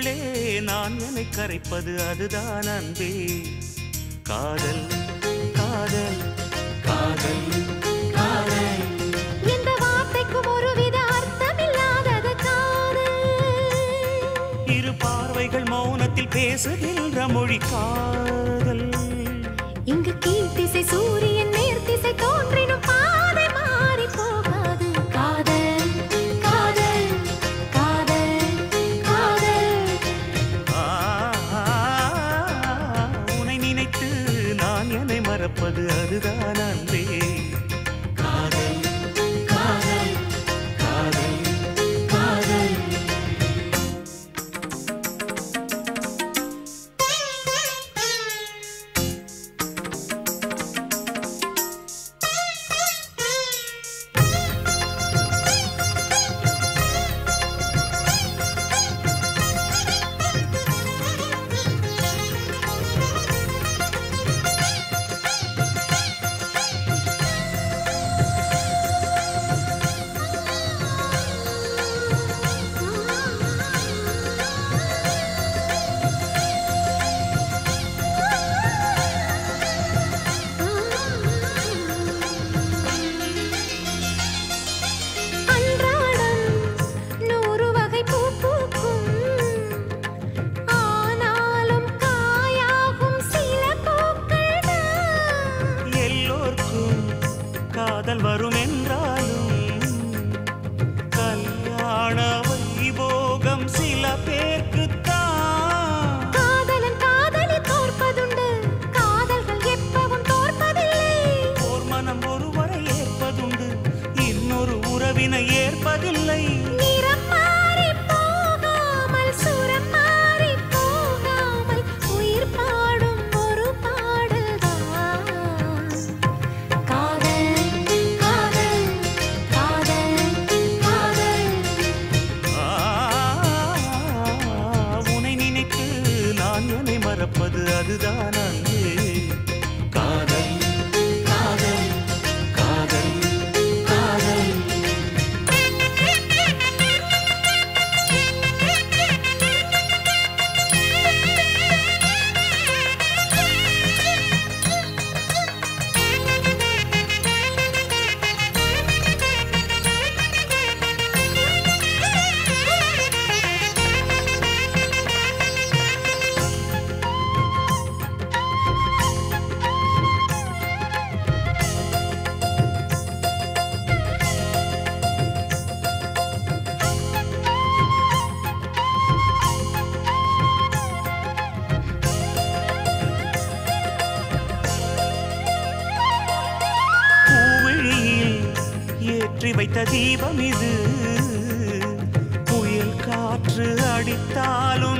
உள்ளே நான் என்னை கரைப்பது அதுதான் அன்பே. காதல் காதல் காதல் காதல். இந்த வார்த்தைக்கும் ஒருவித அர்த்தமில்லாதது காதல். இரு பார்வைகள் மௌனத்தில் பேசுகின்ற மொழி காதல். இங்கு கீழ்த்திசை சூரியன் நேர்த்திசை தோன்றினும் பாதை மாறி போகாது. காதல் காதல் காதல் காதல். உன்னை நினைத்து நான் என்னை மறப்பது அதுதான் அன்பே. காதல் காதல் காதல் காதல். வரும் என்றாலும் கல்யாண வைபோகம் சில பேர்க்குத்தான். காதலன் காதலி தோற்பதுண்டு, காதல்கள் எப்பவும் தோற்பதில்லை. ஓர் மனம் ஒருவரை ஏற்பதுண்டு, இன்னொரு உறவினை ஏற்பதில்லை. நிறம் மாறி போகாமல் சுரம் மாறி போகாமல் உயிர் பாடும் ஒரு பாடல்தான் காதல். மறப்பது அதுதான் அன்பே. காதல் காதல் காதல் காதல். ஏற்றி வைத்த தீபம் இது, புயல் காற்று அடித்தாலும்